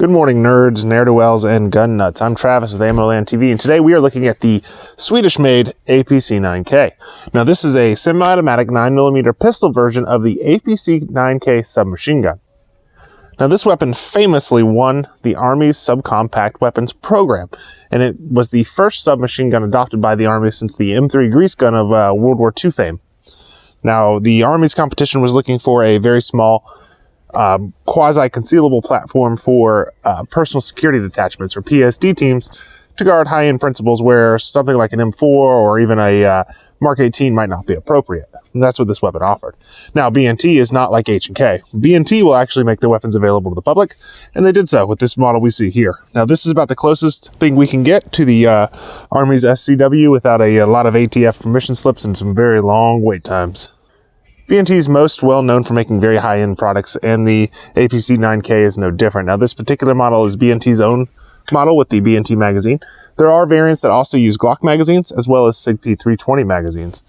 Good morning, nerds, ne'er-do-wells, and gun nuts. I'm Travis with AmmoLand TV, and today we are looking at the Swedish-made APC9K. Now, this is a semi-automatic 9mm pistol version of the APC9K submachine gun. Now, this weapon famously won the Army's Subcompact Weapons Program, and it was the first submachine gun adopted by the Army since the M3 grease gun of World War II fame. Now, the Army's competition was looking for a very small quasi-concealable platform for personal security detachments, or PSD teams, to guard high-end principals where something like an M4 or even a Mark 18 might not be appropriate. And that's what this weapon offered. Now, B&T is not like H&K. B&T will actually make the weapons available to the public, and they did so with this model we see here. Now, this is about the closest thing we can get to the Army's SCW without a lot of ATF permission slips and some very long wait times. B&T is most well known for making very high-end products, and the APC9K is no different. Now, this particular model is B&T's own model with the B&T magazine. There are variants that also use Glock magazines, as well as SIG P320 magazines.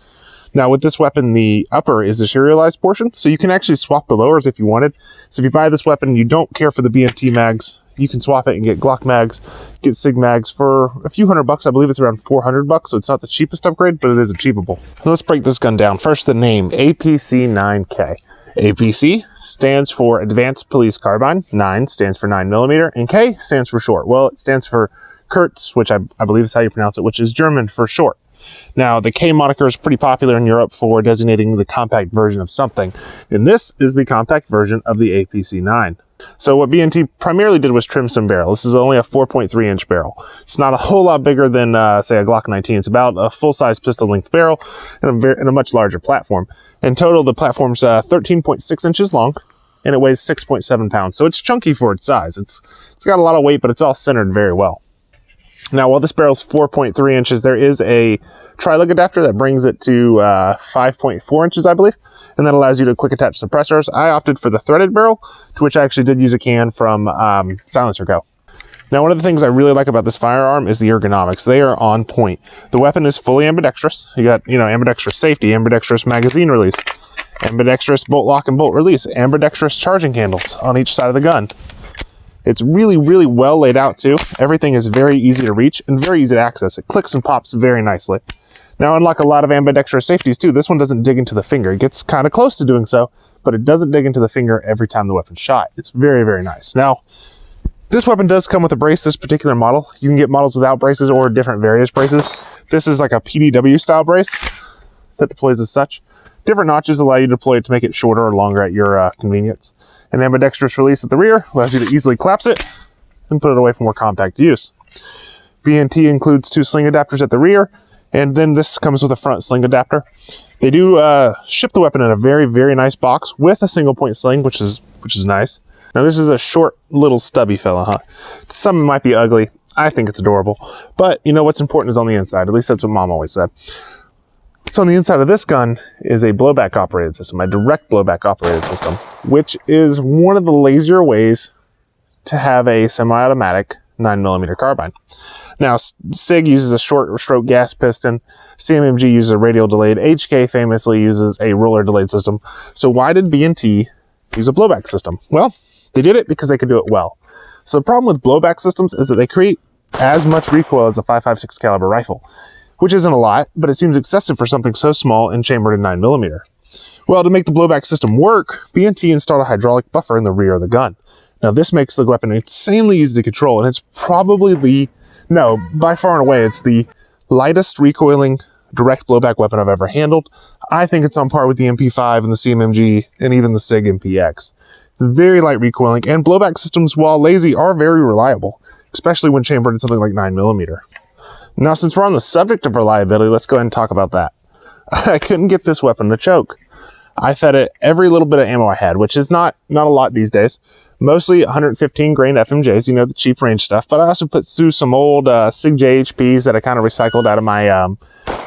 Now, with this weapon, the upper is a serialized portion, so you can actually swap the lowers if you wanted. So if you buy this weapon and you don't care for the B&T mags, you can swap it and get Glock mags, get SIG mags for a few $100. I believe it's around $400, so it's not the cheapest upgrade, but it is achievable. So let's break this gun down. First, the name, APC9K. APC stands for Advanced Police Carbine, 9 stands for 9mm, and K stands for short. Well, it stands for Kurz, which I believe is how you pronounce it, which is German for short. Now, the K moniker is pretty popular in Europe for designating the compact version of something, and this is the compact version of the APC9. So what B&T primarily did was trim some barrel. This is only a 4.3-inch barrel. It's not a whole lot bigger than, say, a Glock 19. It's about a full-size pistol-length barrel and a much larger platform. In total, the platform's 13.6 inches long, and it weighs 6.7 pounds. So it's chunky for its size. It's got a lot of weight, but it's all centered very well. Now, while this barrel's 4.3 inches, there is a tri-lug adapter that brings it to 5.4 inches, I believe, and that allows you to quick attach suppressors. I opted for the threaded barrel, to which I actually did use a can from Silencer Co. Now, one of the things I really like about this firearm is the ergonomics. They are on point. The weapon is fully ambidextrous. You got, ambidextrous safety, ambidextrous magazine release, ambidextrous bolt lock and bolt release, ambidextrous charging handles on each side of the gun. It's really, really well laid out too. Everything is very easy to reach and very easy to access. It clicks and pops very nicely. Now, unlike a lot of ambidextrous safeties too, this one doesn't dig into the finger. It gets kind of close to doing so, but it doesn't dig into the finger every time the weapon's shot. It's very, very nice. Now, this weapon does come with a brace, this particular model. You can get models without braces or different various braces. This is like a PDW style brace that deploys as such. Different notches allow you to deploy it to make it shorter or longer at your convenience. An ambidextrous release at the rear allows you to easily collapse it and put it away for more compact use. B&T includes 2 sling adapters at the rear, and then this comes with a front sling adapter. They do ship the weapon in a very, very nice box with a single point sling, which is nice. Now, this is a short, little stubby fella, huh? Some might be ugly. I think it's adorable. But, what's important is on the inside. At least that's what Mom always said. So on the inside of this gun is a blowback operated system, a direct blowback operated system, which is one of the lazier ways to have a semi-automatic 9mm carbine. Now, SIG uses a short stroke gas piston. CMMG uses a radial delayed. HK famously uses a roller delayed system. So why did B&T use a blowback system? Well, they did it because they could do it well. So the problem with blowback systems is that they create as much recoil as a .556 caliber rifle, which isn't a lot, but it seems excessive for something so small and chambered in 9mm. Well, to make the blowback system work, B&T installed a hydraulic buffer in the rear of the gun. Now, this makes the weapon insanely easy to control, and it's probably by far and away, it's the lightest recoiling direct blowback weapon I've ever handled. I think it's on par with the MP5 and the CMMG and even the SIG MPX. It's very light recoiling, and blowback systems, while lazy, are very reliable, especially when chambered in something like 9mm. Now, since we're on the subject of reliability, let's go ahead and talk about that. I couldn't get this weapon to choke. I fed it every little bit of ammo I had, which is not a lot these days. Mostly 115 grain FMJs, the cheap range stuff. But I also put through some old SIG JHPs that I kind of recycled out of my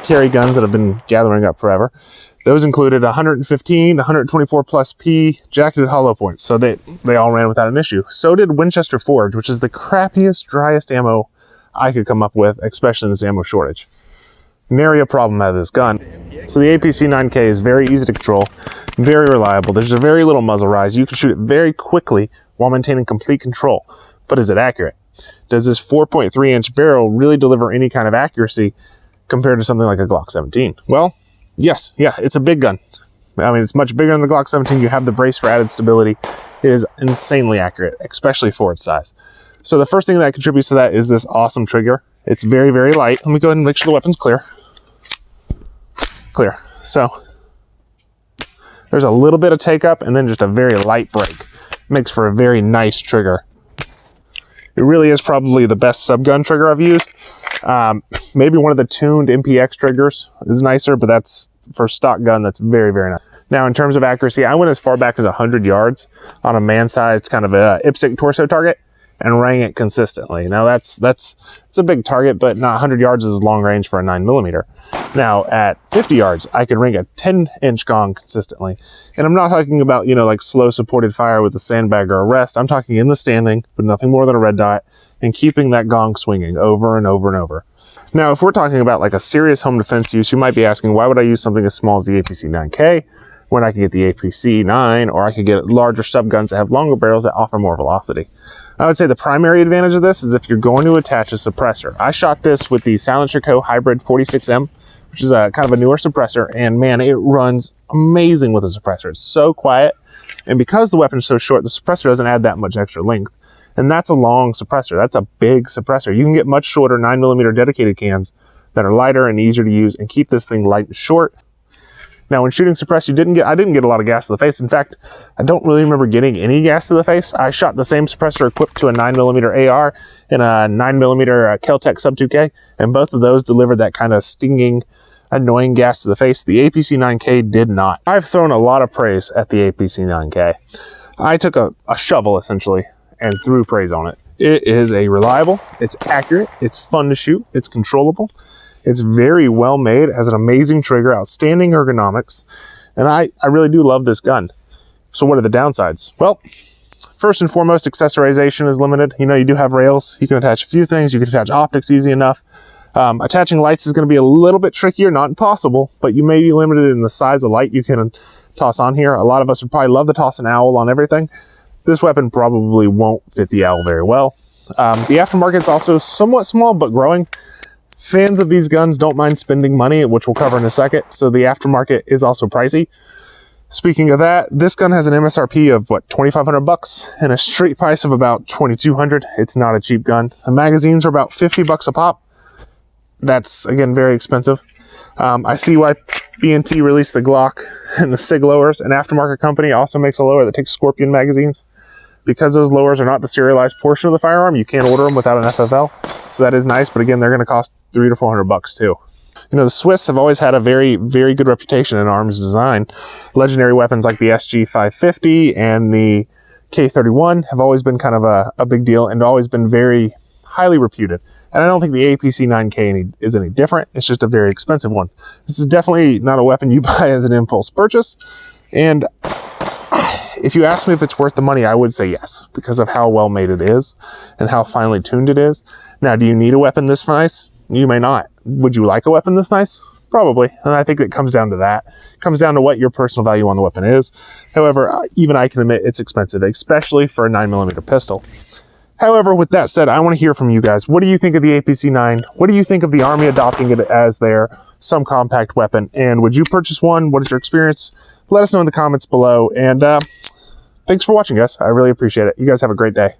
carry guns that have been gathering up forever. Those included 115, 124 plus P jacketed hollow points, so they all ran without an issue. So did Winchester Forge, which is the crappiest, driest ammo I could come up with, especially in this ammo shortage. Nary a problem out of this gun. So the APC9K is very easy to control, very reliable. There's a very little muzzle rise. You can shoot it very quickly while maintaining complete control. but is it accurate? Does this 4.3 inch barrel really deliver any kind of accuracy compared to something like a Glock 17? Well, yes, yeah, it's a big gun. I mean, it's much bigger than the Glock 17. You have the brace for added stability. It is insanely accurate, especially for its size. So the first thing that contributes to that is this awesome trigger. It's very, very light. Let me go ahead and make sure the weapon's clear. Clear. So there's a little bit of take up and then just a very light break. Makes for a very nice trigger. It really is probably the best subgun trigger I've used. Maybe one of the tuned MPX triggers is nicer, but that's for stock gun, that's very, very nice. Now, in terms of accuracy, I went as far back as 100 yards on a man-sized kind of a IPSC torso target and rang it consistently. Now, it's a big target, but not 100 yards is long range for a 9mm. Now, at 50 yards, I could ring a 10-inch gong consistently. And I'm not talking about, like slow supported fire with a sandbag or a rest. I'm talking in the standing with nothing more than a red dot and keeping that gong swinging over and over and over. Now, if we're talking about like a serious home defense use, you might be asking, why would I use something as small as the APC9K when I can get the APC9, or I could get larger subguns that have longer barrels that offer more velocity? I would say the primary advantage of this is if you're going to attach a suppressor. I shot this with the Silencer Co. Hybrid 46M, which is a kind of a newer suppressor, and man, it runs amazing with a suppressor. It's so quiet, and because the weapon's so short, the suppressor doesn't add that much extra length. And that's a long suppressor. That's a big suppressor. You can get much shorter 9mm dedicated cans that are lighter and easier to use and keep this thing light and short. Now, when shooting suppressed, I didn't get a lot of gas to the face. In fact, I don't really remember getting any gas to the face. I shot the same suppressor equipped to a 9mm AR and a 9mm Kel-Tec Sub 2K, and both of those delivered that kind of stinging, annoying gas to the face. The APC9K did not. I've thrown a lot of praise at the APC9K. I took a shovel, essentially, and threw praise on it. It is a reliable, it's accurate, it's fun to shoot, it's controllable, it's very well made, it has an amazing trigger, outstanding ergonomics, and I really do love this gun. So what are the downsides? Well, first and foremost, accessorization is limited. You do have rails, you can attach a few things, you can attach optics easy enough. Attaching lights is going to be a little bit trickier, not impossible, but you may be limited in the size of light you can toss on here. A lot of us would probably love to toss an owl on everything. This weapon probably won't fit the owl very well. The aftermarket's also somewhat small, but growing. Fans of these guns don't mind spending money, which we'll cover in a second, so the aftermarket is also pricey. Speaking of that, this gun has an MSRP of, $2,500 and a street price of about $2,200. It's not a cheap gun. The magazines are about $50 a pop. That's, again, very expensive. I see why B&T released the Glock and the SIG lowers. An aftermarket company also makes a lower that takes Scorpion magazines. Because those lowers are not the serialized portion of the firearm, you can't order them without an FFL. So that is nice, but again, they're going to cost $300 to $400 too. The Swiss have always had a very, very good reputation in arms design. Legendary weapons like the SG550 and the K31 have always been kind of a big deal and always been very highly reputed. And I don't think the APC9K is any different. It's just a very expensive one. This is definitely not a weapon you buy as an impulse purchase. And if you ask me if it's worth the money, I would say yes, because of how well made it is and how finely tuned it is. Now, do you need a weapon this nice? You may not. Would you like a weapon this nice? Probably. And I think it comes down to that. It comes down to what your personal value on the weapon is. However, even I can admit it's expensive, especially for a 9mm pistol. However, with that said, I want to hear from you guys. What do you think of the APC9? What do you think of the Army adopting it as their subcompact weapon? And would you purchase one? What is your experience? Let us know in the comments below. And thanks for watching, guys. I really appreciate it. You guys have a great day.